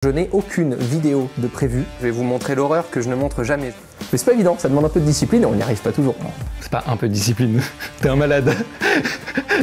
Je n'ai aucune vidéo de prévue. Je vais vous montrer l'horreur que je ne montre jamais. Mais c'est pas évident, ça demande un peu de discipline et on n'y arrive pas toujours. C'est pas un peu de discipline, t'es un malade.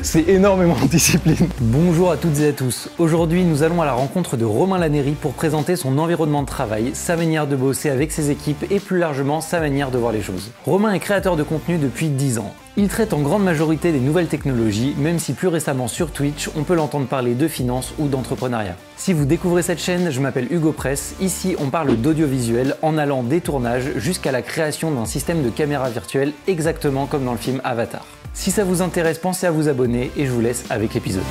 C'est énormément de discipline. Bonjour à toutes et à tous. Aujourd'hui, nous allons à la rencontre de Romain Lannéry pour présenter son environnement de travail, sa manière de bosser avec ses équipes et plus largement sa manière de voir les choses. Romain est créateur de contenu depuis 10 ans. Il traite en grande majorité des nouvelles technologies, même si plus récemment sur Twitch, on peut l'entendre parler de finance ou d'entrepreneuriat. Si vous découvrez cette chaîne, je m'appelle Hugo Press. Ici, on parle d'audiovisuel en allant des tournages jusqu'à la création d'un système de caméra virtuelle, exactement comme dans le film Avatar. Si ça vous intéresse, pensez à vous abonner et je vous laisse avec l'épisode.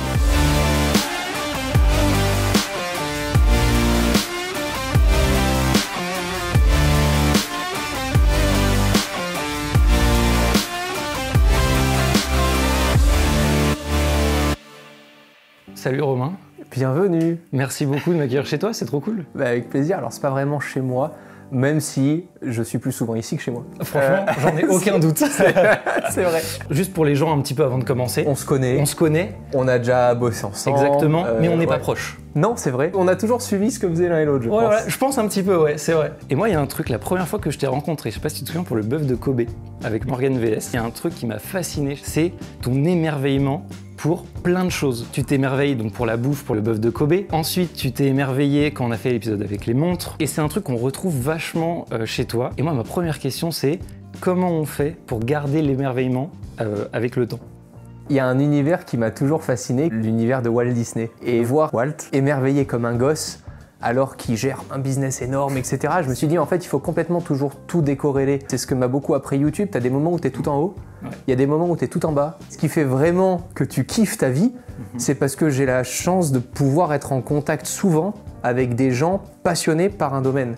Salut Romain. Bienvenue. Merci beaucoup de m'accueillir chez toi, c'est trop cool. Bah, avec plaisir. Alors c'est pas vraiment chez moi, même si je suis plus souvent ici que chez moi. Franchement, j'en ai aucun doute. C'est vrai. Juste pour les gens un petit peu avant de commencer. On se connaît. On se connaît. On a déjà bossé ensemble. Exactement, mais on n'est pas ouais. proches. Non, c'est vrai. On a toujours suivi ce que faisait l'un et l'autre, je pense. Ouais, je pense un petit peu, ouais, c'est vrai. Et moi, il y a un truc, la première fois que je t'ai rencontré, je sais pas si tu te souviens, pour le bœuf de Kobe, avec Morgan Vélez, il y a un truc qui m'a fasciné, c'est ton émerveillement pour plein de choses. Tu t'émerveilles donc pour la bouffe, pour le bœuf de Kobe. Ensuite, tu t'es émerveillé quand on a fait l'épisode avec les montres. Et c'est un truc qu'on retrouve vachement chez toi. Et moi, ma première question, c'est comment on fait pour garder l'émerveillement avec le temps ? Il y a un univers qui m'a toujours fasciné, l'univers de Walt Disney. Et voir Walt émerveillé comme un gosse, alors qu'il gère un business énorme, etc. Je me suis dit, en fait, il faut complètement toujours tout décorréler. C'est ce que m'a beaucoup appris YouTube. Tu as des moments où tu es tout en haut, il y a des moments où tu es tout en bas. Ce qui fait vraiment que tu kiffes ta vie, c'est parce que j'ai la chance de pouvoir être en contact souvent avec des gens passionnés par un domaine.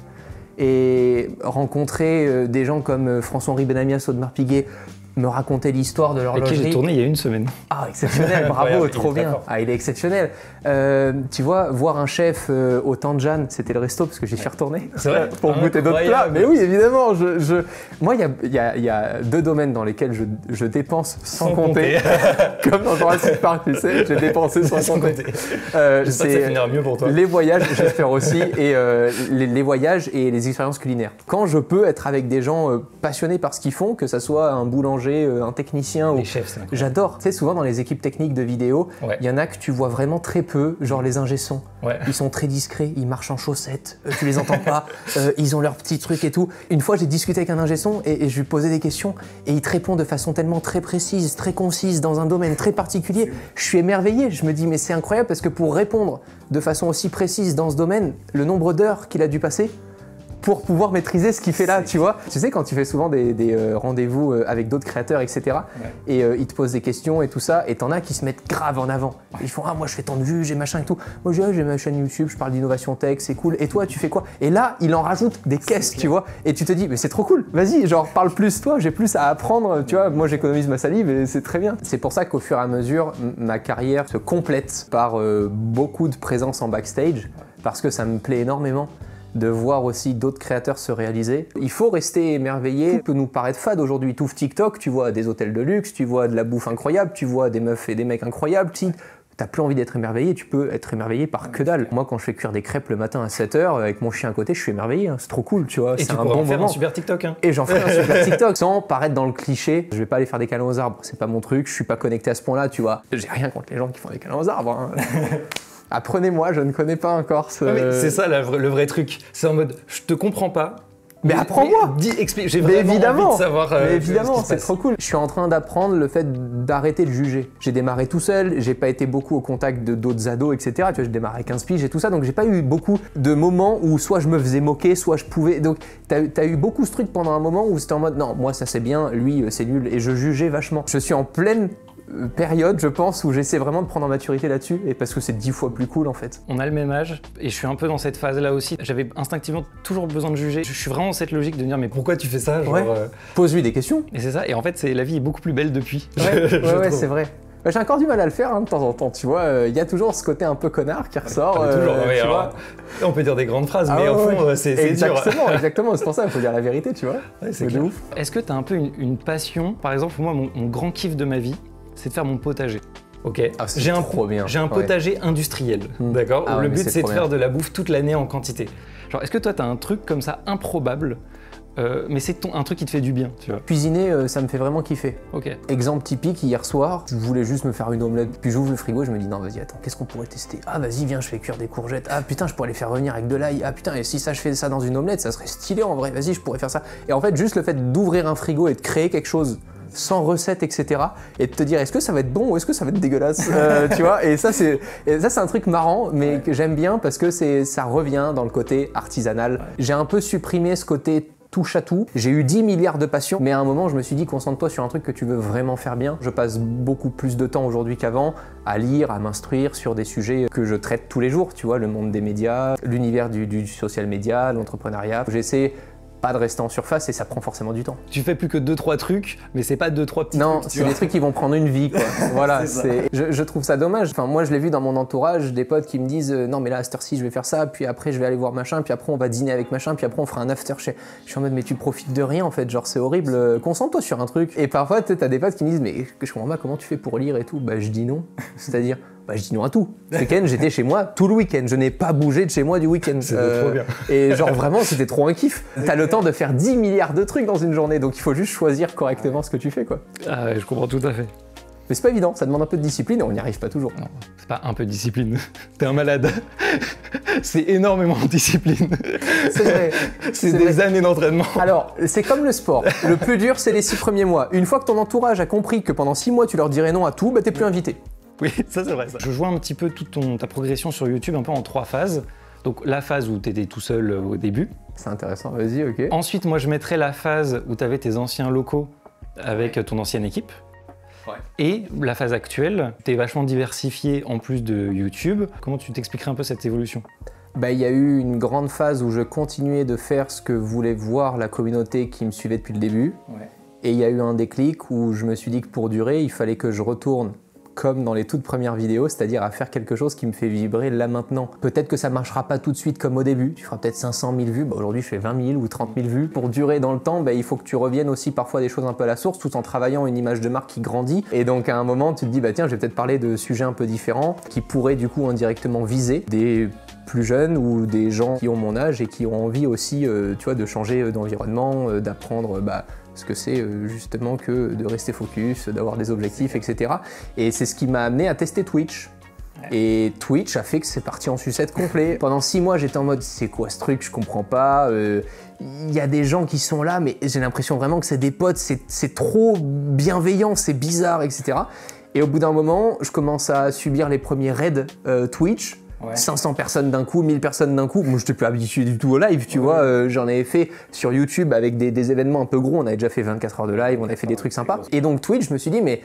Et rencontrer des gens comme François-Henri Benamias, Audemars Piguet, me raconter l'histoire de l'horlogerie. Avec qui j'ai tourné il y a une semaine. Ah, exceptionnel, bravo, trop bien. Ah, il est exceptionnel. Tu vois, voir un chef au Tanjan, c'était le resto, parce que j'y suis retourné. C'est vrai. Pour goûter d'autres plats. Mais oui, évidemment. Moi, il y a deux domaines dans lesquels je dépense sans compter. Comme dans Jurassic Park, tu sais, j'ai dépensé sans compter. J'espère que ça finira mieux pour toi. Les voyages, j'espère aussi, et les voyages et les expériences culinaires. Quand je peux être avec des gens passionnés par ce qu'ils font, que ça soit un boulanger, un technicien, les chefs, c'est incroyable. J'adore. Tu sais, souvent dans les équipes techniques de vidéo, il y en a que tu vois vraiment très peu, genre les ingé-sons. Ils sont très discrets, ils marchent en chaussettes, tu les entends pas, ils ont leurs petits trucs et tout. Une fois, j'ai discuté avec un ingé-son et je lui posais des questions et il te répond de façon tellement très précise, très concise, dans un domaine très particulier. Je suis émerveillé. Je me dis, mais c'est incroyable parce que pour répondre de façon aussi précise dans ce domaine, le nombre d'heures qu'il a dû passer pour pouvoir maîtriser ce qu'il fait là, tu vois. Tu sais, quand tu fais souvent des rendez-vous avec d'autres créateurs, etc., et ils te posent des questions et tout ça, et t'en as qui se mettent grave en avant. Ils font « Ah, moi je fais tant de vues, j'ai machin et tout. Moi j'ai ma chaîne YouTube, je parle d'innovation tech, c'est cool. Et toi, tu fais quoi ?» Et là, il en rajoute des caisses, tu vois. Et tu te dis « Mais c'est trop cool, vas-y, genre parle plus toi, j'ai plus à apprendre, tu vois. Moi j'économise ma salive et c'est très bien. » C'est pour ça qu'au fur et à mesure, ma carrière se complète par beaucoup de présence en backstage, parce que ça me plaît énormément de voir aussi d'autres créateurs se réaliser. Il faut rester émerveillé. Tout peut nous paraître fade aujourd'hui. Tu ouvres TikTok, tu vois des hôtels de luxe, tu vois de la bouffe incroyable, tu vois des meufs et des mecs incroyables. Si t'as plus envie d'être émerveillé, tu peux être émerveillé par que dalle. Moi, quand je fais cuire des crêpes le matin à 7h avec mon chien à côté, je suis émerveillé. Hein. C'est trop cool, tu vois. Et c'est tu un pourrais bon en faire moment. un super TikTok. Hein. Et j'en ferai un super TikTok sans paraître dans le cliché. Je vais pas aller faire des câlins aux arbres, c'est pas mon truc. Je suis pas connecté à ce point-là, tu vois. J'ai rien contre les gens qui font des câlins aux arbres. Hein. Apprenez-moi, je ne connais pas encore ce... C'est ça le vrai truc. C'est en mode, je te comprends pas. Mais apprends-moi. Explique. J'ai vraiment envie de savoir. Mais évidemment, c'est trop cool. Je suis en train d'apprendre le fait d'arrêter de juger. J'ai démarré tout seul, j'ai pas été beaucoup au contact de d'autres ados, etc. Tu vois, j'ai démarré à 15 piges et tout ça, donc j'ai pas eu beaucoup de moments où soit je me faisais moquer, soit je pouvais... Donc t'as eu beaucoup ce truc pendant un moment où c'était en mode, non, moi ça c'est bien, lui c'est nul, et je jugeais vachement. Je suis en pleine période, je pense, où j'essaie vraiment de prendre en maturité là-dessus, et parce que c'est 10 fois plus cool en fait. On a le même âge, et je suis un peu dans cette phase-là aussi. J'avais instinctivement toujours besoin de juger. Je suis vraiment dans cette logique de dire, mais pourquoi tu fais ça genre, Pose-lui des questions. Et c'est ça, et en fait, la vie est beaucoup plus belle depuis. Ouais, c'est vrai. J'ai encore du mal à le faire hein, de temps en temps, tu vois. Il y a toujours ce côté un peu connard qui ressort. Toujours, tu vois. On peut dire des grandes phrases, mais au fond, c'est dur. Exactement, c'est pour ça qu'il faut dire la vérité, tu vois. Ouais, c'est clair. Est-ce que tu as un peu une passion? Par exemple, moi, mon grand kiff de ma vie, c'est de faire mon potager. Ok. Ah, j'ai un potager industriel, d'accord. Ah, le but c'est de faire de la bouffe toute l'année en quantité. Genre, est-ce que toi t'as un truc comme ça improbable, mais c'est un truc qui te fait du bien, tu vois? Cuisiner, ça me fait vraiment kiffer. Ok. Exemple typique, hier soir, je voulais juste me faire une omelette, puis j'ouvre le frigo et je me dis non vas-y attends, qu'est-ce qu'on pourrait tester? Ah vas-y viens, je fais cuire des courgettes. Ah putain, je pourrais les faire revenir avec de l'ail. Ah putain, et si ça je fais ça dans une omelette, ça serait stylé en vrai, vas-y je pourrais faire ça. Et en fait juste le fait d'ouvrir un frigo et de créer quelque chose sans recette, etc. et de te dire est-ce que ça va être bon ou est-ce que ça va être dégueulasse, tu vois, et ça c'est un truc marrant mais que j'aime bien parce que ça revient dans le côté artisanal. J'ai un peu supprimé ce côté touche à tout. J'ai eu 10 milliards de passions, mais à un moment je me suis dit concentre-toi sur un truc que tu veux vraiment faire bien. Je passe beaucoup plus de temps aujourd'hui qu'avant à lire, à m'instruire sur des sujets que je traite tous les jours, tu vois, le monde des médias, l'univers du social media, l'entrepreneuriat. J'essaie pas de rester en surface et ça prend forcément du temps. Tu fais plus que 2-3 trucs, mais c'est pas 2-3 petits trucs. Non, c'est des trucs qui vont prendre une vie, quoi. Voilà, c'est je trouve ça dommage. Enfin, moi, je l'ai vu dans mon entourage, des potes qui me disent non, mais là, à cette heure-ci, je vais faire ça, puis après, je vais aller voir machin, puis après, on va dîner avec machin, puis après, on fera un after chez. Je suis en mode, mais tu profites de rien, en fait. Genre, c'est horrible. Concentre-toi sur un truc. Et parfois, t'as des potes qui me disent, mais je comprends pas comment tu fais pour lire et tout. Bah, je dis non. C'est-à-dire, je dis non à tout. Ce week-end, j'étais chez moi tout le week-end. Je n'ai pas bougé de chez moi du week-end. C'était trop bien. Et genre vraiment, c'était trop un kiff. T'as le temps de faire 10 milliards de trucs dans une journée, donc il faut juste choisir correctement ce que tu fais, quoi. Ah ouais, je comprends tout à fait. Mais c'est pas évident, ça demande un peu de discipline et on n'y arrive pas toujours. Non, c'est pas un peu de discipline. T'es un malade. C'est énormément de discipline. C'est vrai. C'est des années d'entraînement. Alors, c'est comme le sport. Le plus dur, c'est les 6 premiers mois. Une fois que ton entourage a compris que pendant 6 mois, tu leur dirais non à tout, bah t'es plus invité. Oui, ça c'est vrai. Ça. Je vois un petit peu toute ta progression sur YouTube un peu en 3 phases. Donc la phase où tu étais tout seul au début. C'est intéressant, vas-y, ok. Ensuite, moi je mettrais la phase où tu avais tes anciens locaux avec ton ancienne équipe. Ouais. Et la phase actuelle, tu es vachement diversifié en plus de YouTube. Comment tu t'expliquerais un peu cette évolution? Bah, il y a eu une grande phase où je continuais de faire ce que voulait voir la communauté qui me suivait depuis le début. Ouais. Et il y a eu un déclic où je me suis dit que pour durer, il fallait que je retourne comme dans les toutes premières vidéos, c'est-à-dire à faire quelque chose qui me fait vibrer là maintenant. Peut-être que ça marchera pas tout de suite comme au début, tu feras peut-être 500 000 vues, bah aujourd'hui je fais 20 000 ou 30 000 vues. Pour durer dans le temps, bah, il faut que tu reviennes aussi parfois des choses un peu à la source, tout en travaillant une image de marque qui grandit. Et donc à un moment, tu te dis, bah tiens, je vais peut-être parler de sujets un peu différents, qui pourraient du coup indirectement viser des plus jeunes ou des gens qui ont mon âge et qui ont envie aussi tu vois, de changer d'environnement, d'apprendre ce que c'est justement que de rester focus, d'avoir des objectifs, etc. Et c'est ce qui m'a amené à tester Twitch. Et Twitch a fait que c'est parti en sucette complet. Pendant 6 mois, j'étais en mode c'est quoi ce truc, je comprends pas. Il y a des gens qui sont là, mais j'ai l'impression vraiment que c'est des potes, c'est trop bienveillant, c'est bizarre, etc. Et au bout d'un moment, je commence à subir les premiers raids Twitch. Ouais. 500 personnes d'un coup, 1000 personnes d'un coup. Moi, je n'étais plus habitué du tout au live, tu vois. J'en avais fait sur YouTube avec des événements un peu gros. On avait déjà fait 24 heures de live, on avait fait des trucs sympas. Et donc Twitch, je me suis dit, mais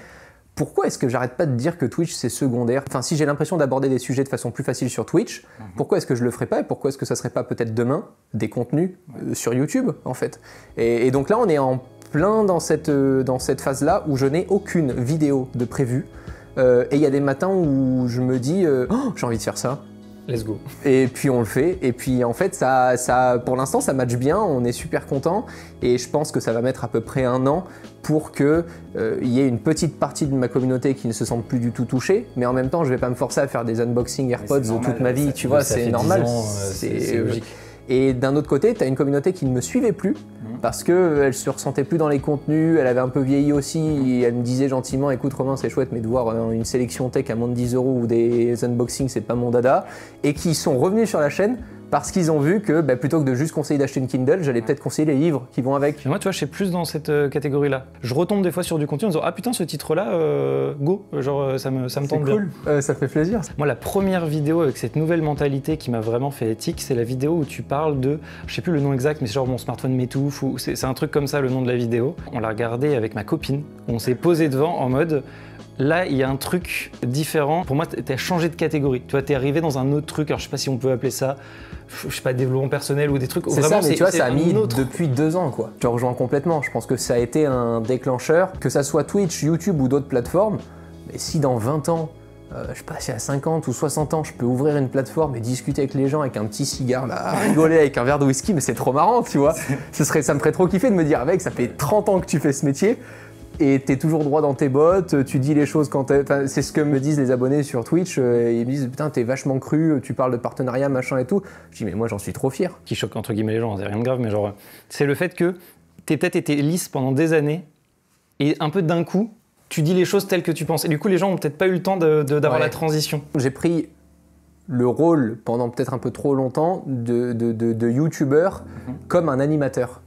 pourquoi est-ce que j'arrête pas de dire que Twitch c'est secondaire? Enfin, si j'ai l'impression d'aborder des sujets de façon plus facile sur Twitch, pourquoi est-ce que je le ferais pas? Et pourquoi est-ce que ça serait pas peut-être demain des contenus sur YouTube, en fait? Et donc là, on est en plein dans cette phase-là où je n'ai aucune vidéo de prévue. Et il y a des matins où je me dis j'ai envie de faire ça. Let's go. Et puis on le fait. Et puis en fait, ça, pour l'instant, ça match bien. On est super content. Et je pense que ça va mettre à peu près 1 an pour qu'il y ait une petite partie de ma communauté qui ne se sente plus du tout touchée. Mais en même temps, je vais pas me forcer à faire des unboxing AirPods toute ma vie. Tu vois, c'est normal. C'est logique. Et d'un autre côté, tu as une communauté qui ne me suivait plus parce qu'elle se ressentait plus dans les contenus, elle avait un peu vieilli aussi, et elle me disait gentiment, écoute Romain, c'est chouette, mais de voir une sélection tech à moins de 10 € ou des unboxings, c'est pas mon dada, et qui sont revenus sur la chaîne parce qu'ils ont vu que plutôt que de juste conseiller d'acheter une Kindle, j'allais peut-être conseiller les livres qui vont avec. Et moi, tu vois, je suis plus dans cette catégorie-là. Je retombe des fois sur du contenu en disant ah putain, ce titre-là, go, genre ça me tente bien. C'est cool, ça fait plaisir. Moi, la première vidéo avec cette nouvelle mentalité qui m'a vraiment fait éthique, c'est la vidéo où tu parles de, je sais plus le nom exact, mais c'est genre mon smartphone m'étouffe ou c'est un truc comme ça le nom de la vidéo. On l'a regardé avec ma copine, on s'est posé devant en mode. Là, il y a un truc différent. Pour moi, t'as changé de catégorie. Tu vois, t'es arrivé dans un autre truc. Alors, je sais pas si on peut appeler ça, je sais pas, développement personnel ou des trucs. C'est vraiment ça, mais tu vois, ça a mis depuis 2 ans, quoi. Je te rejoins complètement. Je pense que ça a été un déclencheur, que ça soit Twitch, YouTube ou d'autres plateformes. Mais si dans 20 ans, je sais pas, si à 50 ou 60 ans, je peux ouvrir une plateforme et discuter avec les gens avec un petit cigare, là, rigoler avec un verre de whisky, mais c'est trop marrant, tu vois. Ça me ferait trop kiffer de me dire, mec, ça fait 30 ans que tu fais ce métier. et t'es toujours droit dans tes bottes, tu dis les choses quand c'est ce que me disent les abonnés sur Twitch, ils me disent putain t'es vachement cru, tu parles de partenariat machin et tout. Je dis mais moi j'en suis trop fier. Qui choque entre guillemets les gens, c'est rien de grave, mais genre c'est le fait que t'aies peut-être été lisse pendant des années et un peu d'un coup tu dis les choses telles que tu penses. Et du coup les gens ont peut-être pas eu le temps d'avoir la transition. J'ai pris le rôle pendant peut-être un peu trop longtemps de youtubeur comme un animateur.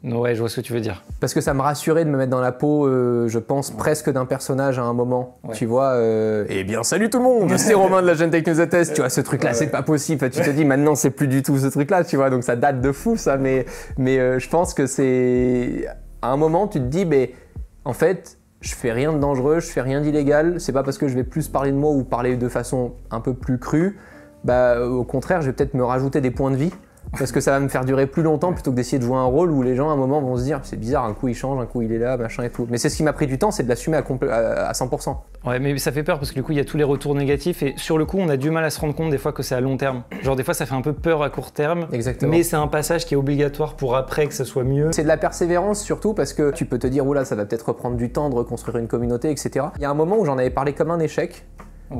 Ouais, je vois ce que tu veux dire. Parce que ça me rassurait de me mettre dans la peau, je pense, presque d'un personnage à un moment. Ouais. Tu vois, eh bien, salut tout le monde, c'est Romain de la chaîne Tech News Test. Tu vois, ce truc-là, c'est pas possible. Tu te dis, maintenant, c'est plus du tout ce truc-là, tu vois. Donc, ça date de fou, ça. Mais je pense que c'est... À un moment, tu te dis, en fait, je fais rien de dangereux, je fais rien d'illégal. C'est pas parce que je vais plus parler de moi ou parler de façon un peu plus crue. Au contraire, je vais peut-être me rajouter des points de vie. Parce que ça va me faire durer plus longtemps plutôt que d'essayer de jouer un rôle où les gens à un moment vont se dire c'est bizarre, un coup il change, un coup il est là, machin et tout. Mais c'est ce qui m'a pris du temps, c'est de l'assumer à 100%. Ouais, mais ça fait peur parce que du coup il y a tous les retours négatifs et sur le coup on a du mal à se rendre compte des fois que c'est à long terme. Genre des fois ça fait un peu peur à court terme. Exactement. Mais c'est un passage qui est obligatoire pour après que ça soit mieux. C'est de la persévérance surtout parce que tu peux te dire oula ça va peut-être reprendre du temps de reconstruire une communauté, etc. Il y a un moment où j'en avais parlé comme un échec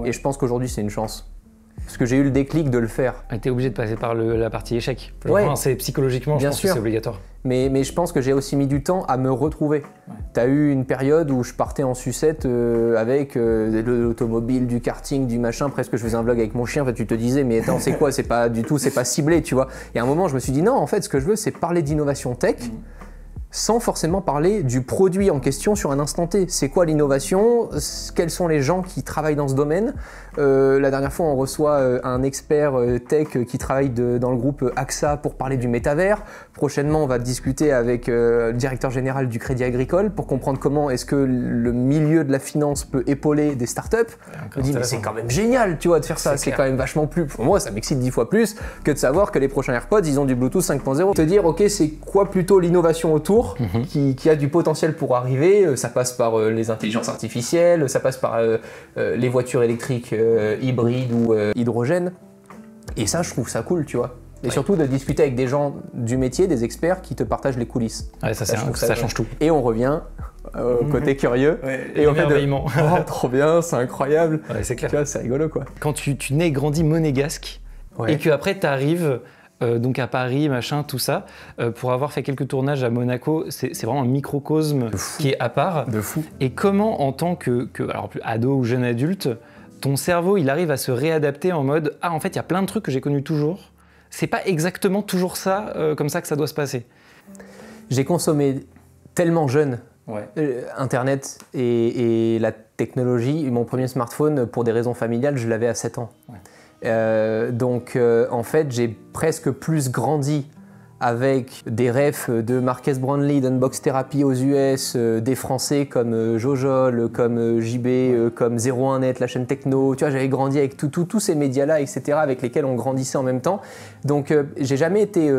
et je pense qu'aujourd'hui c'est une chance. Parce que j'ai eu le déclic de le faire. T'es obligé de passer par la partie échec. Ouais. C'est psychologiquement, je pense que c'est obligatoire. Mais je pense que j'ai aussi mis du temps à me retrouver. Ouais. T'as eu une période où je partais en sucette avec l'automobile, du karting, du machin, presque je faisais un vlog avec mon chien, tu te disais mais attends c'est quoi, c'est pas du tout, c'est pas ciblé, tu vois. Et à un moment je me suis dit non en fait ce que je veux c'est parler d'innovation tech. Sans forcément parler du produit en question sur un instant T. C'est quoi l'innovation? Quels sont les gens qui travaillent dans ce domaine? La dernière fois, on reçoit un expert tech qui travaille dans le groupe AXA pour parler du métavers. Prochainement, on va discuter avec le directeur général du Crédit Agricole pour comprendre comment est-ce que le milieu de la finance peut épauler des startups. Je me dis, mais c'est quand même génial, tu vois, de faire ça. C'est quand même vachement plus... Pour moi, ça m'excite 10 fois plus que de savoir que les prochains AirPods, ils ont du Bluetooth 5.0. Te dire, ok, c'est quoi plutôt l'innovation autour qui a du potentiel pour arriver. Ça passe par les intelligences artificielles, ça passe par les voitures électriques hybrides ou hydrogène. Et ça, je trouve ça cool, tu vois. Et surtout de discuter avec des gens du métier, des experts qui te partagent les coulisses. Ouais, ça change tout. Et on revient au côté curieux. Ouais, et en fait, oh, trop bien, c'est incroyable. Ouais, c'est clair. Tu vois, c'est rigolo, quoi. Quand tu nais et grandis monégasque et qu'après tu arrives donc à Paris, machin, tout ça, pour avoir fait quelques tournages à Monaco, c'est vraiment un microcosme qui est à part. De fou. Et comment, en tant que alors plus ado ou jeune adulte, ton cerveau, il arrive à se réadapter en mode « Ah, en fait, il y a plein de trucs que j'ai connus toujours. C'est pas exactement toujours ça, comme ça que ça doit se passer. » J'ai consommé tellement jeune Internet et la technologie. Mon premier smartphone, pour des raisons familiales, je l'avais à 7 ans. Ouais. Donc en fait j'ai presque plus grandi avec des refs de Marques Brownlee, d'Unbox Therapy aux US, des Français comme Jojol, comme JB, comme 01net, la chaîne Techno. Tu vois, j'avais grandi avec tous ces médias-là, etc., avec lesquels on grandissait en même temps. Donc j'ai jamais été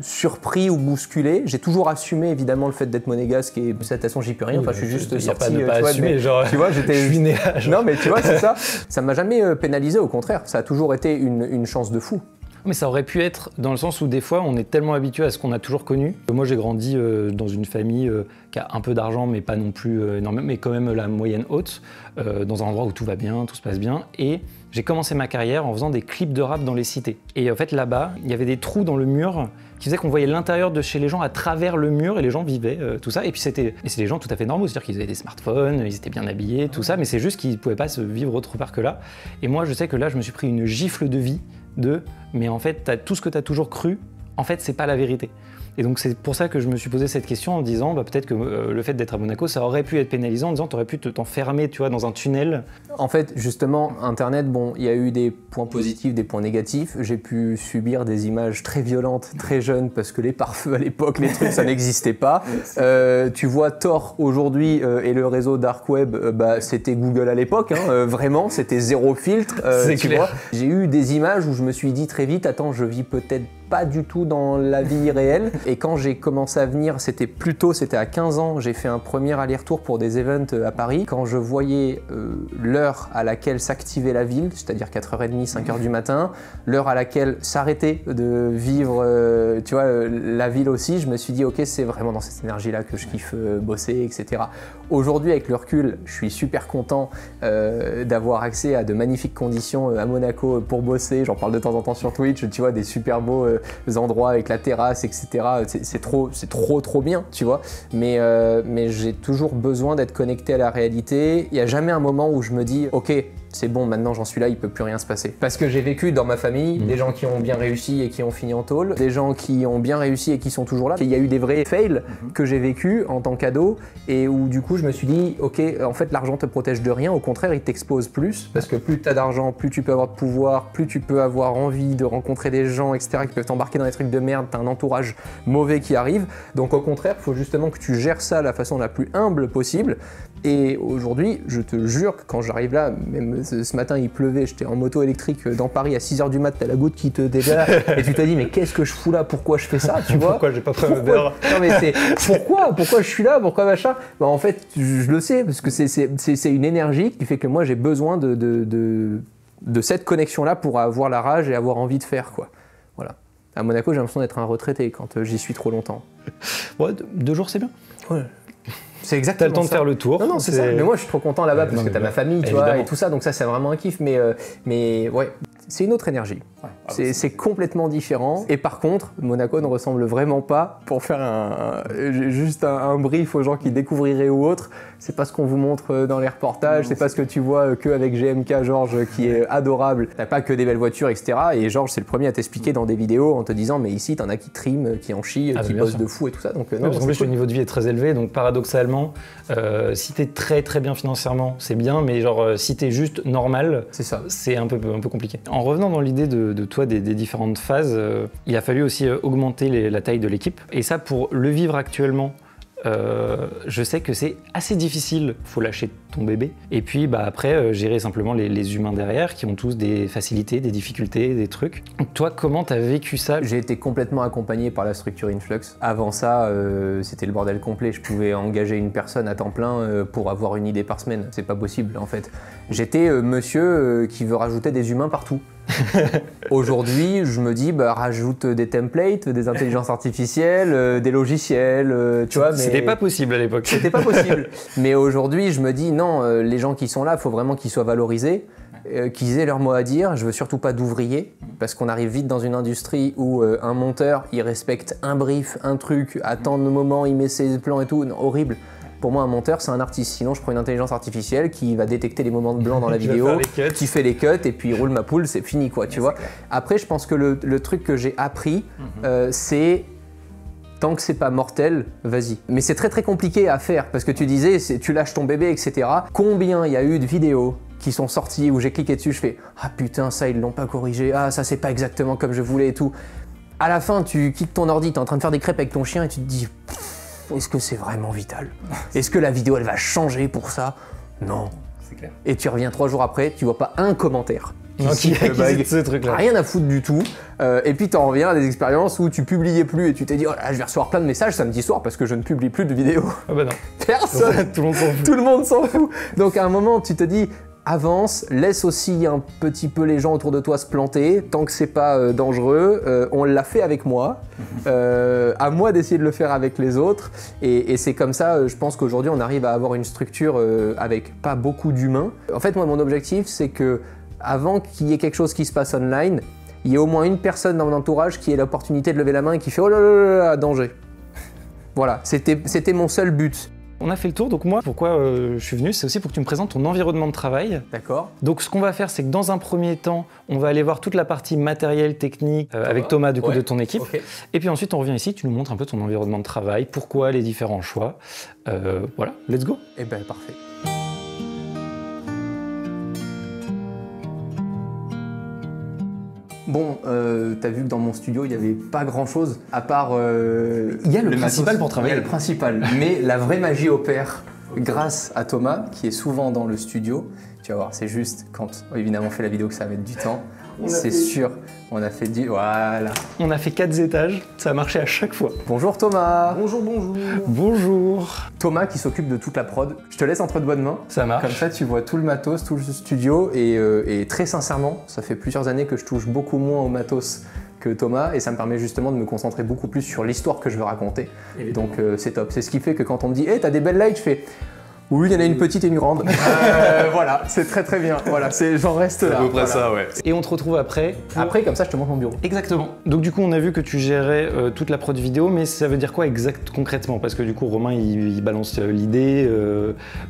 surpris ou bousculé. J'ai toujours assumé évidemment le fait d'être monégasque et de toute façon j'y peux rien. Enfin, je suis juste sorti. Il n'y a pas de pas assumer, genre. Tu vois, j'étais. Je suis né à. Non, mais tu vois, c'est ça. Ça m'a jamais pénalisé. Au contraire, ça a toujours été une chance de fou. Mais ça aurait pu être dans le sens où des fois on est tellement habitué à ce qu'on a toujours connu. Moi j'ai grandi dans une famille qui a un peu d'argent mais pas non plus énormément, mais quand même la moyenne haute, dans un endroit où tout va bien, tout se passe bien. Et j'ai commencé ma carrière en faisant des clips de rap dans les cités. Et en fait là-bas, il y avait des trous dans le mur qui faisaient qu'on voyait l'intérieur de chez les gens à travers le mur et les gens vivaient, tout ça. Et puis c'est des gens tout à fait normaux, c'est-à-dire qu'ils avaient des smartphones, ils étaient bien habillés, tout ça, mais c'est juste qu'ils ne pouvaient pas se vivre autre part que là. Et moi je sais que là je me suis pris une gifle de vie mais en fait, tout ce que tu as toujours cru, en fait, c'est pas la vérité. Et donc c'est pour ça que je me suis posé cette question en disant peut-être que le fait d'être à Monaco, ça aurait pu être pénalisant en disant tu aurais pu t'enfermer, tu vois, dans un tunnel. En fait, justement, Internet, bon, il y a eu des points positifs, des points négatifs. J'ai pu subir des images très violentes, très jeunes, parce que les pare-feux à l'époque, les trucs, ça n'existait pas. Tu vois Tor aujourd'hui et le réseau Dark Web, c'était Google à l'époque, hein, vraiment, c'était zéro filtre. C'est tu clair. vois. J'ai eu des images où je me suis dit très vite, attends, je vis peut-être pas du tout dans la vie réelle. Et quand j'ai commencé à venir, c'était à 15 ans, j'ai fait un premier aller-retour pour des events à Paris. Quand je voyais l'heure à laquelle s'activait la ville, c'est-à-dire 4h30, 5h du matin, l'heure à laquelle s'arrêter de vivre tu vois, la ville aussi, je me suis dit ok, c'est vraiment dans cette énergie-là que je kiffe bosser, etc. Aujourd'hui, avec le recul, je suis super content d'avoir accès à de magnifiques conditions à Monaco pour bosser. J'en parle de temps en temps sur Twitch, tu vois, des super beaux endroits avec la terrasse, etc. C'est trop bien, tu vois. Mais j'ai toujours besoin d'être connecté à la réalité. Il n'y a jamais un moment où je me dis ok, c'est bon, maintenant j'en suis là, il peut plus rien se passer. Parce que j'ai vécu dans ma famille des gens qui ont bien réussi et qui ont fini en tôle, des gens qui ont bien réussi et qui sont toujours là. Il y a eu des vrais fails que j'ai vécu en tant qu'ado et où du coup je me suis dit ok, en fait l'argent te protège de rien, au contraire il t'expose plus parce que plus tu as d'argent, plus tu peux avoir de pouvoir, plus tu peux avoir envie de rencontrer des gens, etc. qui peuvent t'embarquer dans des trucs de merde, t'as un entourage mauvais qui arrive. Donc au contraire, il faut justement que tu gères ça de la façon la plus humble possible. Et aujourd'hui, je te jure que quand j'arrive là, même ce matin il pleuvait, j'étais en moto électrique dans Paris à 6h du mat, t'as la goutte qui te dégage et tu te dis mais qu'est-ce que je fous là, pourquoi je fais ça, tu vois? Pourquoi j'ai pas pris un verre? Non mais c'est pourquoi je suis là, pourquoi machin? Bah en fait je le sais parce que c'est une énergie qui fait que moi j'ai besoin de cette connexion là pour avoir la rage et avoir envie de faire quoi. Voilà. À Monaco j'ai l'impression d'être un retraité quand j'y suis trop longtemps. Ouais, 2 jours c'est bien. Ouais. C'est exactement ça. T'as le temps de faire le tour. Non, c'est ça. Mais moi, je suis trop content là-bas parce que t'as ma famille, tu vois, et tout ça. Donc ça, c'est vraiment un kiff. Mais ouais, c'est une autre énergie. Ouais. C'est complètement différent. Et par contre, Monaco ne ressemble vraiment pas, pour faire juste un brief aux gens qui découvriraient ou autres, c'est pas ce qu'on vous montre dans les reportages, c'est pas ce que tu vois qu'avec GMK, Georges, qui est adorable. T'as pas que des belles voitures, etc. Et Georges, c'est le premier à t'expliquer dans des vidéos en te disant, mais ici, t'en as qui triment, qui en chient, qui bossent de fou et tout ça. Donc, non, parce qu'en plus, le niveau de vie est très élevé. Donc, paradoxalement, si t'es très bien financièrement, c'est bien. Mais genre, si t'es juste normal, c'est un peu compliqué. En revenant dans l'idée de toi, des différentes phases, il a fallu aussi augmenter la taille de l'équipe. Et ça, pour le vivre actuellement, je sais que c'est assez difficile, faut lâcher ton bébé. Et puis après, gérer simplement les humains derrière qui ont tous des facilités, des difficultés, des trucs. Toi, comment t'as vécu ça? J'ai été complètement accompagné par la structure Influx. Avant ça, c'était le bordel complet. Je pouvais engager une personne à temps plein pour avoir une idée par semaine. C'est pas possible en fait. J'étais monsieur qui veut rajouter des humains partout. Aujourd'hui, je me dis, rajoute des templates, des intelligences artificielles, des logiciels, tu vois. Mais c'était pas possible à l'époque. C'était pas possible. Mais aujourd'hui, je me dis, non, les gens qui sont là, il faut vraiment qu'ils soient valorisés, qu'ils aient leur mot à dire. Je veux surtout pas d'ouvriers, parce qu'on arrive vite dans une industrie où un monteur, il respecte un brief, un truc, attend le moment, il met ses plans et tout. Non, horrible. Pour moi, un monteur, c'est un artiste. Sinon, je prends une intelligence artificielle qui va détecter les moments de blanc dans la vidéo, qui fait les cuts et puis il roule ma poule, c'est fini, quoi, tu vois. Après, je pense que le truc que j'ai appris, c'est tant que c'est pas mortel, vas-y. Mais c'est très compliqué à faire parce que tu disais, tu lâches ton bébé, etc. Combien il y a eu de vidéos qui sont sorties où j'ai cliqué dessus, je fais ah putain, ça ils l'ont pas corrigé, ah ça c'est pas exactement comme je voulais et tout. À la fin, tu quittes ton ordi, t'es en train de faire des crêpes avec ton chien et tu te dis est-ce que c'est vraiment vital? Est-ce que la vidéo elle va changer pour ça? Non. C'est clair. Et tu reviens 3 jours après, tu vois pas un commentaire. Ce truc-là. Rien à foutre du tout. Et puis t'en reviens à des expériences où tu publiais plus et tu t'es dit oh là, je vais recevoir plein de messages samedi soir parce que je ne publie plus de vidéos. Ah bah non. Personne. Tout le monde s'en fout. Tout le monde s'en fout. Donc à un moment tu te dis avance, laisse aussi un petit peu les gens autour de toi se planter, tant que c'est pas dangereux. On l'a fait avec moi, à moi d'essayer de le faire avec les autres. Et c'est comme ça, je pense qu'aujourd'hui on arrive à avoir une structure avec pas beaucoup d'humains. En fait, moi mon objectif c'est que avant qu'il y ait quelque chose qui se passe online, il y ait au moins une personne dans mon entourage qui ait l'opportunité de lever la main et qui fait oh là là là, danger. Voilà, c'était mon seul but. On a fait le tour, donc moi, pourquoi je suis venu, c'est aussi pour que tu me présentes ton environnement de travail. D'accord. Donc ce qu'on va faire, c'est que dans un premier temps, on va aller voir toute la partie matérielle, technique, avec Thomas du coup de ton équipe. Okay. Et puis ensuite, on revient ici, tu nous montres un peu ton environnement de travail, pourquoi les différents choix. Voilà, let's go. Eh ben parfait. Bon, t'as vu que dans mon studio, il n'y avait pas grand-chose, à part... il y a le principal pour travailler. Il y a le principal, mais la vraie magie opère grâce à Thomas, qui est souvent dans le studio. Tu vas voir, c'est juste quand, évidemment, on fait la vidéo que ça va mettre du temps. C'est sûr. On a fait 10... Voilà. On a fait 4 étages, ça a marché à chaque fois. Bonjour Thomas. Bonjour, bonjour. Bonjour. Thomas qui s'occupe de toute la prod. Je te laisse entre de bonnes mains. Ça marche. Comme ça, tu vois tout le matos, tout le studio. Et très sincèrement, ça fait plusieurs années que je touche beaucoup moins au matos que Thomas. Et ça me permet justement de me concentrer beaucoup plus sur l'histoire que je veux raconter. Donc c'est top. C'est ce qui fait que quand on me dit « Hey, t'as des belles lights », je fais « Oui, il y en a une petite et une grande. » Voilà, c'est très très bien. Voilà, j'en reste là. C'est à peu près voilà. ça, ouais. Et on te retrouve après. Après, comme ça, je te montre mon bureau. Exactement. Donc du coup, on a vu que tu gérais toute la prod vidéo, mais ça veut dire quoi concrètement? Parce que du coup, Romain, il balance l'idée,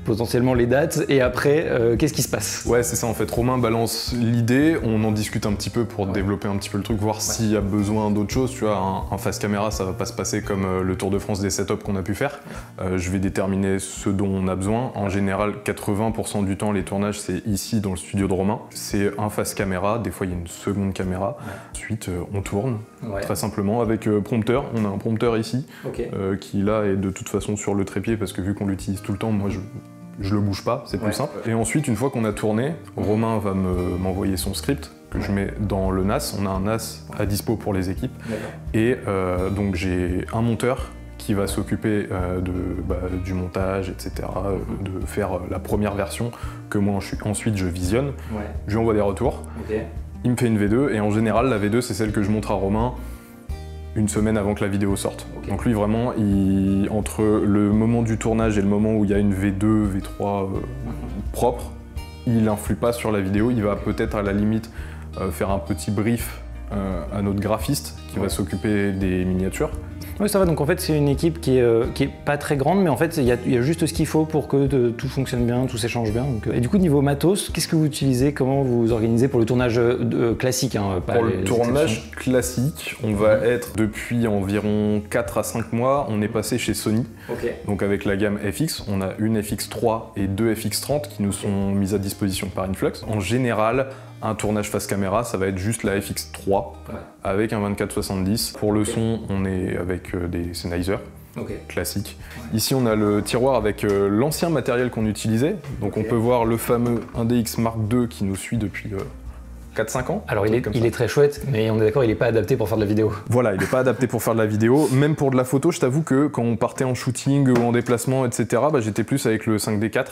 potentiellement les dates, et après, qu'est-ce qui se passe? Ouais, c'est ça en fait. Romain balance l'idée, on en discute un petit peu pour développer un petit peu le truc, voir s'il y a besoin d'autre chose. Tu vois, un face caméra, ça va pas se passer comme le Tour de France des setups qu'on a pu faire. Je vais déterminer ce dont on a besoin. En général, 80% du temps, les tournages, c'est ici dans le studio de Romain. C'est un face caméra, des fois il y a une seconde caméra. Ensuite, on tourne, très simplement, avec prompteur. On a un prompteur ici, qui là est de toute façon sur le trépied, parce que vu qu'on l'utilise tout le temps, moi je le bouge pas, c'est plus simple. Et ensuite, une fois qu'on a tourné, Romain va m'envoyer son script, que je mets dans le NAS. On a un NAS à dispo pour les équipes. Et donc j'ai un monteur qui va s'occuper du montage, etc., de faire la première version que moi ensuite je visionne. Je lui envoie des retours, il me fait une V2, et en général la V2 c'est celle que je montre à Romain une semaine avant que la vidéo sorte. Donc lui vraiment, entre le moment du tournage et le moment où il y a une V2, V3 propre, il n'influe pas sur la vidéo. Il va peut-être à la limite faire un petit brief à notre graphiste qui va s'occuper des miniatures. Oui, ça va. Donc en fait, c'est une équipe qui est pas très grande, mais en fait, il y a juste ce qu'il faut pour que tout fonctionne bien, tout s'échange bien. Donc, et du coup, niveau matos, qu'est-ce que vous utilisez? Comment vous vous organisez pour le tournage classique, pas pour le tournage classique, on va être depuis environ 4 à 5 mois, on est passé chez Sony. Donc avec la gamme FX, on a une FX3 et deux FX30 qui nous sont mises à disposition par Influx. En général, un tournage face caméra, ça va être juste la FX3 avec un 24-70. Pour le son, on est avec des Sennheiser classiques. Ici, on a le tiroir avec l'ancien matériel qu'on utilisait. Donc on peut voir le fameux 1DX Mark II qui nous suit depuis 4-5 ans. Alors il est très chouette, mais on est d'accord, il n'est pas adapté pour faire de la vidéo. Voilà, il n'est pas adapté pour faire de la vidéo. Même pour de la photo, je t'avoue que quand on partait en shooting ou en déplacement, etc., j'étais plus avec le 5D4.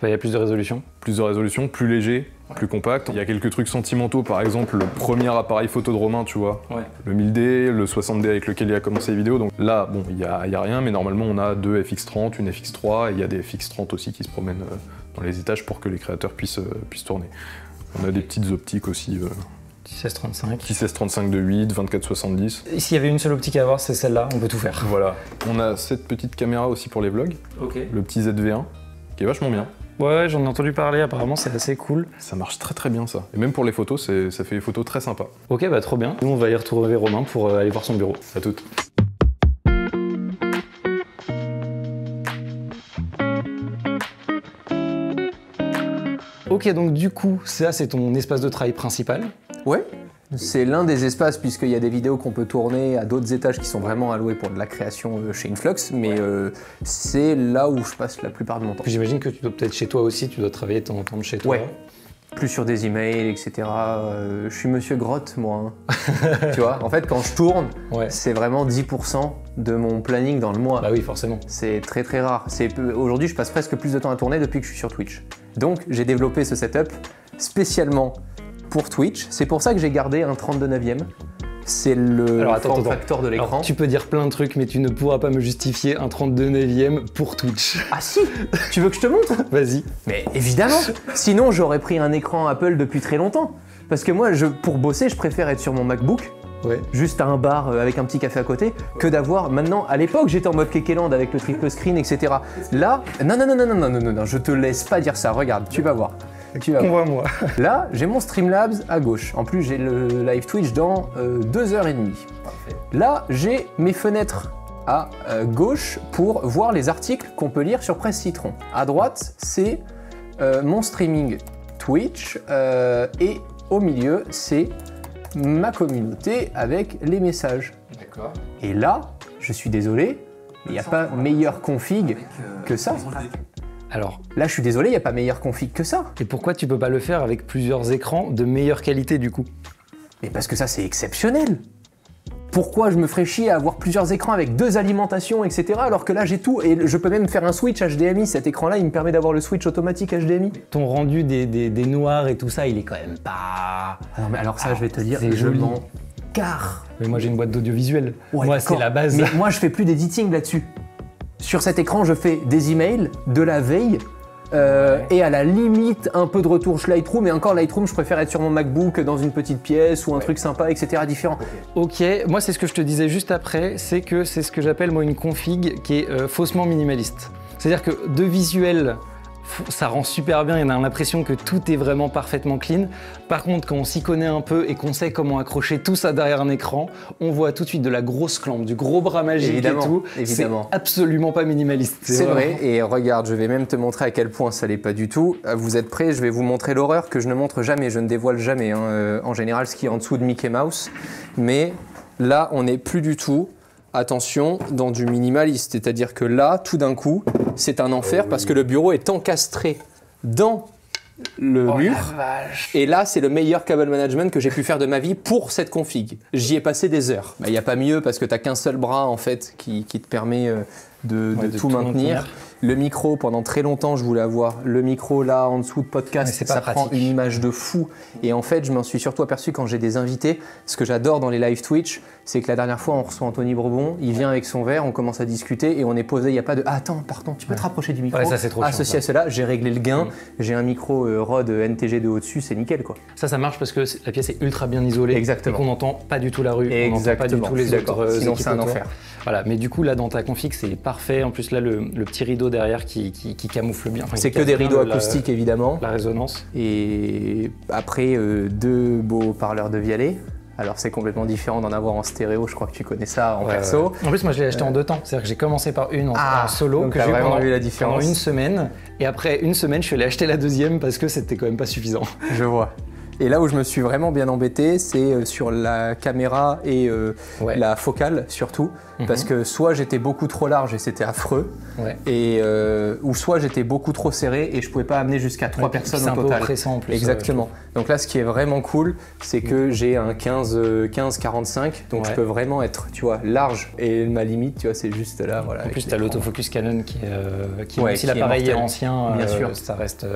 Il y a plus de résolution. Plus de résolution, plus léger, plus compact. Il y a quelques trucs sentimentaux, par exemple le premier appareil photo de Romain, tu vois, le 1000D, le 60D avec lequel il a commencé les vidéos. Donc là, bon, il y a rien, mais normalement on a deux FX30, une FX3, et il y a des FX30 aussi qui se promènent dans les étages pour que les créateurs puissent tourner. On a des petites optiques aussi. 16-35. 16-35 de 8, 24-70. S'il y avait une seule optique à avoir, c'est celle-là, on peut tout faire. Voilà. On a cette petite caméra aussi pour les vlogs, le petit ZV1, qui est vachement bien. Ouais, j'en ai entendu parler, apparemment c'est assez cool. Ça marche très très bien ça. Et même pour les photos, ça fait des photos très sympas. Ok, bah trop bien. Nous on va y retrouver Romain pour aller voir son bureau. À toutes. Ok, donc du coup, ça c'est ton espace de travail principal. Ouais. C'est l'un des espaces, puisqu'il y a des vidéos qu'on peut tourner à d'autres étages qui sont vraiment alloués pour de la création chez Influx, mais c'est là où je passe la plupart de mon temps. J'imagine que tu dois peut-être chez toi aussi, tu dois travailler de temps en temps de chez toi. Ouais. Plus sur des emails, etc. Je suis monsieur Grotte, moi. Hein. Tu vois, en fait, quand je tourne, c'est vraiment 10% de mon planning dans le mois. Bah oui, forcément. C'est très très rare. Aujourd'hui, je passe presque plus de temps à tourner depuis que je suis sur Twitch. Donc, j'ai développé ce setup spécialement pour Twitch. C'est pour ça que j'ai gardé un 32/9e. C'est le form factor de l'écran. Tu peux dire plein de trucs, mais tu ne pourras pas me justifier un 32/9e pour Twitch. Ah si. Tu veux que je te montre? Vas-y. Mais évidemment. Sinon, j'aurais pris un écran Apple depuis très longtemps. Parce que moi, pour bosser, je préfère être sur mon MacBook, juste à un bar avec un petit café à côté, que d'avoir... Maintenant, à l'époque, j'étais en mode Kekeland avec le triple screen, etc. Là, non, je te laisse pas dire ça. Regarde, tu vas voir. Convainc-moi. Là, j'ai mon Streamlabs à gauche. En plus, j'ai le live Twitch dans 2h30. Parfait. Là, j'ai mes fenêtres à gauche pour voir les articles qu'on peut lire sur Presse Citron. À droite, c'est mon streaming Twitch et au milieu, c'est ma communauté avec les messages. D'accord. Et là, je suis désolé, il n'y a pas meilleure config que ça. Alors, là, je suis désolé, il n'y a pas meilleure config que ça. Et pourquoi tu peux pas le faire avec plusieurs écrans de meilleure qualité du coup? Mais parce que ça, c'est exceptionnel. Pourquoi je me ferais chier à avoir plusieurs écrans avec 2 alimentations, etc. alors que là, j'ai tout et je peux même faire un switch HDMI. Cet écran-là, il me permet d'avoir le switch automatique HDMI. Ton rendu des noirs et tout ça, il est quand même pas... Non, mais alors ça, je vais te dire, je m'en carre. Mais moi, j'ai une boîte d'audiovisuel. Ouais, moi, c'est la base. Mais moi, je fais plus d'editing là-dessus. Sur cet écran, je fais des emails, de la veille, et à la limite un peu de retouche Lightroom, et encore Lightroom je préfère être sur mon MacBook dans une petite pièce ou un truc sympa, etc. différent. Ok, moi c'est ce que je te disais juste après, c'est que c'est ce que j'appelle moi une config qui est faussement minimaliste. C'est-à-dire que de visuel, ça rend super bien et on a l'impression que tout est vraiment parfaitement clean. Par contre, quand on s'y connaît un peu et qu'on sait comment accrocher tout ça derrière un écran, on voit tout de suite de la grosse clampe, du gros bras magique et tout. C'est absolument pas minimaliste. C'est vrai, et regarde, je vais même te montrer à quel point ça l'est pas du tout. Vous êtes prêts? Je vais vous montrer l'horreur que je ne montre jamais, je ne dévoile jamais, hein, en général ce qui est en dessous de Mickey Mouse. Mais là, on n'est plus du tout... Attention, dans du minimaliste, c'est-à-dire que là, tout d'un coup, c'est un enfer parce que le bureau est encastré dans le mur. Et là, c'est le meilleur cable management que j'ai pu faire de ma vie pour cette config. J'y ai passé des heures. Il n'y a pas mieux parce que tu n'as qu'un seul bras en fait qui te permet de tout maintenir. Le micro, pendant très longtemps, je voulais avoir le micro là en dessous de podcast. Ça prend une image de fou. Et en fait, je m'en suis surtout aperçu quand j'ai des invités. Ce que j'adore dans les live Twitch, c'est que la dernière fois, on reçoit Anthony Brebon. Il vient avec son verre, on commence à discuter et on est posé. Il n'y a pas de attends, pardon, tu peux te rapprocher du micro. Ouais, ça, c'est trop chiant, ceci à cela, j'ai réglé le gain. J'ai un micro Rode NTG de au-dessus, c'est nickel quoi. Ça marche parce que la pièce est ultra bien isolée. Exactement. Et qu'on n'entend pas du tout la rue. On n'entend pas du tout les autres. Sinon, c'est un enfer. Voilà, mais du coup, là, dans ta config, c'est parfait. En plus, là, le petit rideau derrière qui camoufle bien. Enfin, c'est que des rideaux acoustiques, évidemment. La résonance. Et après, 2 beaux parleurs de Vialet. Alors, c'est complètement différent d'en avoir en stéréo. Je crois que tu connais ça en perso. En plus, moi, je l'ai acheté en 2 temps. C'est-à-dire que j'ai commencé par une en solo, que j'ai vraiment vu la différence. Pendant une semaine. Et après une semaine, je suis allé acheter la deuxième parce que c'était quand même pas suffisant. Je vois. Et là où je me suis vraiment bien embêté, c'est sur la caméra et la focale surtout, parce que soit j'étais beaucoup trop large et c'était affreux, ou soit j'étais beaucoup trop serré et je pouvais pas amener jusqu'à 3 personnes au total. C'est un peu oppressant en plus. Exactement. Donc là, ce qui est vraiment cool, c'est que j'ai un 15-45, donc je peux vraiment être, tu vois, large et ma limite, tu vois, c'est juste là. Voilà, en plus, tu as l'autofocus Canon qui même si l'appareil est ancien, bien sûr, ça reste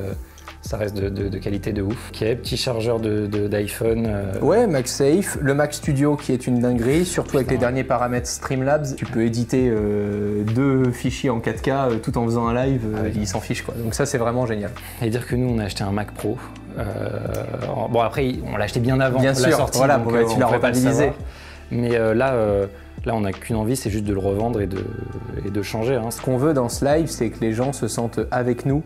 de qualité de ouf. Ok, petit chargeur d'iPhone. Ouais, MagSafe, le Mac Studio qui est une dinguerie, surtout avec les derniers paramètres Streamlabs. Tu peux éditer 2 fichiers en 4K tout en faisant un live, il s'en fiche quoi. Donc ça c'est vraiment génial. Et dire que nous on a acheté un Mac Pro. Bon après on l'a acheté bien avant la sortie, voilà, donc, tu l'as rentabilisé. Mais là, on n'a qu'une envie, c'est juste de le revendre et de changer. Hein. Ce qu'on veut dans ce live, c'est que les gens se sentent avec nous.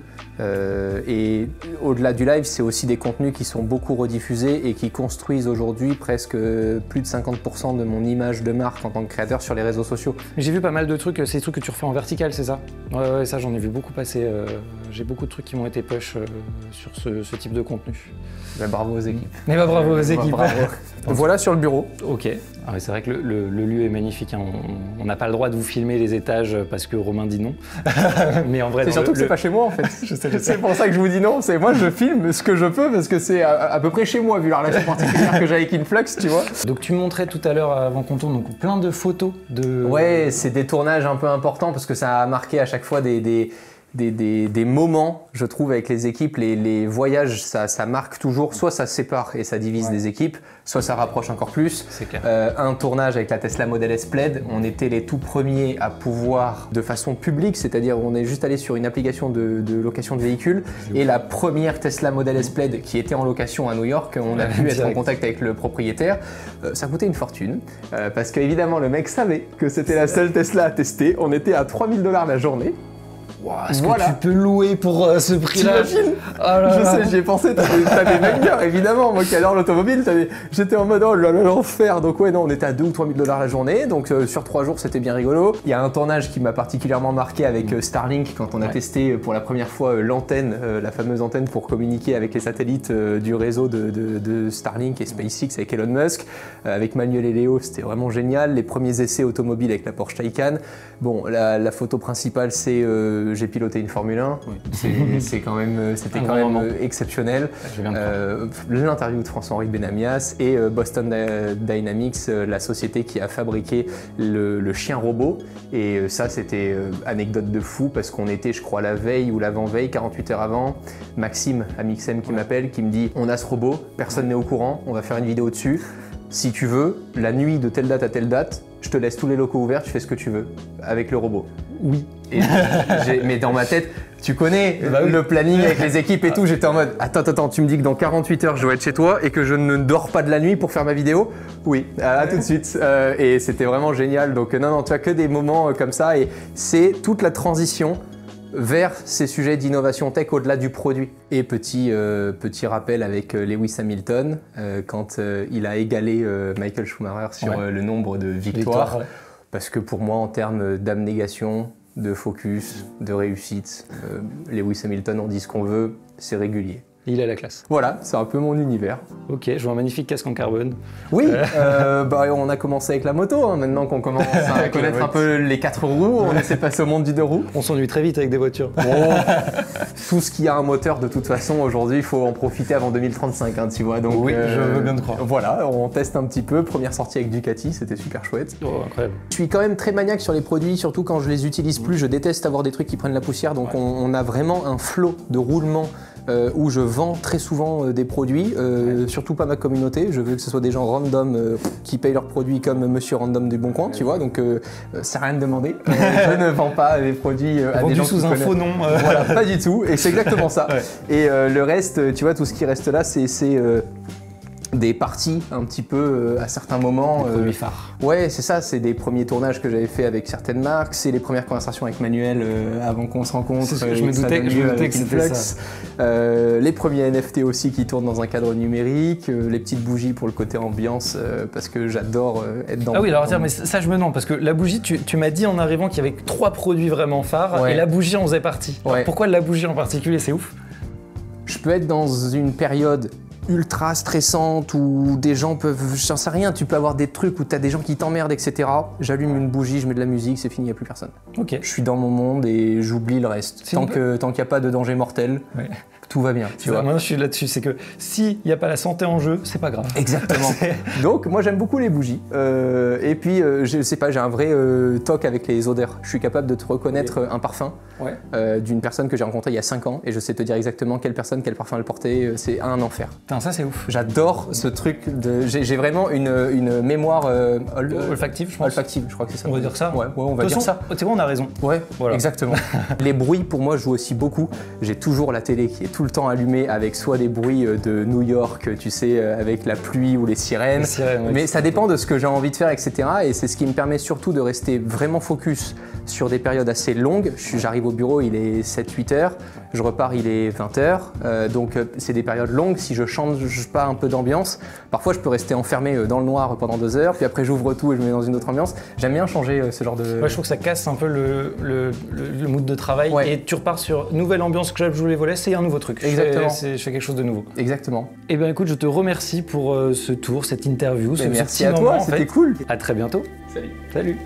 Et au-delà du live, c'est aussi des contenus qui sont beaucoup rediffusés et qui construisent aujourd'hui presque plus de 50% de mon image de marque en tant que créateur sur les réseaux sociaux. J'ai vu pas mal de trucs, c'est des trucs que tu refais en vertical, c'est ça? Ouais, ça j'en ai vu beaucoup passer. J'ai beaucoup de trucs qui m'ont été push sur ce type de contenu. Ben, bravo aux équipes. Mais bah, bravo aux équipes. Bravo. Voilà sur le bureau. Ok. Ah ouais, c'est vrai que le lieu est magnifique. Hein. On n'a pas le droit de vous filmer les étages parce que Romain dit non. Mais en vrai, c'est surtout que c'est pas chez moi en fait. Je sais. C'est pour ça que je vous dis non. C'est moi je filme ce que je peux parce que c'est à peu près chez moi vu la relation particulière que j'ai avec Influx, tu vois. Donc tu me montrais tout à l'heure avant qu'on tourne donc plein de photos de. Ouais, c'est des tournages un peu importants parce que ça a marqué à chaque fois des moments, je trouve, avec les équipes. Les voyages, ça marque toujours. Soit ça sépare et ça divise des équipes, soit ça rapproche encore plus. C'est clair. Un tournage avec la Tesla Model S Plaid, on était les tout premiers à pouvoir, de façon publique, c'est-à-dire on est juste allé sur une application de location de véhicules, et la première Tesla Model S Plaid qui était en location à New York, on a pu être en contact avec le propriétaire. Ça coûtait une fortune, parce qu'évidemment le mec savait que c'était la seule Tesla à tester. On était à 3 000 $ la journée. Wow, est-ce que tu peux louer pour ce prix-là? T'imagines? Je sais, j'y ai pensé, t'as des bangers, évidemment, moi qui adore l'automobile, j'étais en mode oh là là l'enfer. Donc ouais, non, on était à 2 ou 3 000 $ la journée, donc sur 3 jours c'était bien rigolo. Il y a un tournage qui m'a particulièrement marqué avec Starlink quand on a testé pour la première fois l'antenne, la fameuse antenne pour communiquer avec les satellites du réseau de Starlink et SpaceX avec Elon Musk. Avec Manuel et Léo, c'était vraiment génial. Les premiers essais automobiles avec la Porsche Taycan. Bon, la photo principale c'est j'ai piloté une Formule 1. Oui. C'était quand même exceptionnel. L'interview de François-Henri Benamias et Boston Dynamics, la société qui a fabriqué le chien robot. Et ça, c'était anecdote de fou parce qu'on était, je crois, la veille ou l'avant-veille, 48 heures avant. Maxime, Amixem, qui m'appelle, qui me dit on a ce robot, personne n'est au courant, on va faire une vidéo dessus. Si tu veux, la nuit de telle date à telle date, je te laisse tous les locaux ouverts, tu fais ce que tu veux avec le robot. Oui. Et mais dans ma tête, tu connais le planning avec les équipes et tout, j'étais en mode attends, tu me dis que dans 48 heures je dois être chez toi et que je ne dors pas de la nuit pour faire ma vidéo? Oui, à tout de suite. Et c'était vraiment génial. Donc non, tu as que des moments comme ça et c'est toute la transition vers ces sujets d'innovation tech au-delà du produit. Et petit rappel avec Lewis Hamilton, quand il a égalé Michael Schumacher sur le nombre de victoires. Parce que pour moi, en termes d'abnégation, de focus, de réussite, Lewis Hamilton, on dit ce qu'on veut, c'est régulier. Il a la classe. Voilà, c'est un peu mon univers. Ok, je vois un magnifique casque en carbone. Oui, on a commencé avec la moto, hein. Maintenant qu'on commence à connaître un peu les 4 roues, on essaie de passer au monde du 2 roues. On s'ennuie très vite avec des voitures. Tout ce qui a un moteur, de toute façon, aujourd'hui, il faut en profiter avant 2035, hein, tu vois. Donc, oui, je veux bien te croire. Voilà, on teste un petit peu. Première sortie avec Ducati, c'était super chouette. Oh, incroyable. Je suis quand même très maniaque sur les produits, surtout quand je les utilise plus. Je déteste avoir des trucs qui prennent la poussière, donc on a vraiment un flot de roulement où je vends très souvent des produits, surtout pas ma communauté. Je veux que ce soit des gens random qui payent leurs produits comme Monsieur Random du Bon Coin, tu vois. Donc ça n'a rien de demander. Je ne vends pas des produits à des gens sous un faux nom. Voilà, pas du tout. Et c'est exactement ça. Et le reste, tu vois, tout ce qui reste là, c'est des parties un petit peu à certains moments. Des produits phares. Ouais, c'est ça, c'est des premiers tournages que j'avais fait avec certaines marques, c'est les premières conversations avec Manuel avant qu'on se rencontre. Je me doutais que c'était ça. Les premiers NFT aussi qui tournent dans un cadre numérique, les petites bougies pour le côté ambiance parce que j'adore être dans. Ah oui, alors tiens, mais ça je me demande parce que la bougie, tu m'as dit en arrivant qu'il y avait 3 produits vraiment phares et la bougie en faisait partie. Alors, pourquoi la bougie en particulier, c'est ouf? Je peux être dans une période ultra stressante où des gens peuvent, j'en sais rien, tu peux avoir des trucs où tu as des gens qui t'emmerdent, etc. J'allume une bougie, je mets de la musique, c'est fini, il n'y a plus personne. Ok. Je suis dans mon monde et j'oublie le reste. Tant qu'il n'y a pas de danger mortel, tout va bien. Tu vois. Moi, je suis là-dessus, c'est que s'il n'y a pas la santé en jeu, c'est pas grave. Exactement. Donc, moi, j'aime beaucoup les bougies. Et puis, je sais pas, j'ai un vrai toc avec les odeurs. Je suis capable de te reconnaître un parfum d'une personne que j'ai rencontrée il y a 5 ans et je sais te dire exactement quel parfum elle portait. C'est un enfer. Putain, ça, c'est ouf. J'adore ce truc. J'ai vraiment une mémoire olfactive, je pense. Olfactive, je crois que c'est ça. On va dire ça. Ouais, on va dire ça. C'est bon, on a raison. Ouais, voilà. Exactement. Les bruits, pour moi, jouent aussi beaucoup. J'ai toujours la télé qui est tout le temps allumée avec soit des bruits de New York, tu sais, avec la pluie ou les sirènes. Mais ça dépend de ce que j'ai envie de faire, etc. Et c'est ce qui me permet surtout de rester vraiment focus sur des périodes assez longues. J'arrive au bureau, il est 7-8 heures. Je repars, il est 20 heures. Donc c'est des périodes longues. Si je change pas un peu d'ambiance, parfois je peux rester enfermé dans le noir pendant 2 heures. Puis après j'ouvre tout et je me mets dans une autre ambiance. J'aime bien changer ce genre de... Ouais, je trouve que ça casse un peu le mood de travail. Et tu repars sur nouvelle ambiance que j'ouvre les volets, c'est un nouveau truc. Exactement. Je fais quelque chose de nouveau. Exactement. Eh bien écoute, je te remercie pour ce tour, cette interview, ce merci petit à moment. Toi, c'était cool. À très bientôt. Salut. Salut.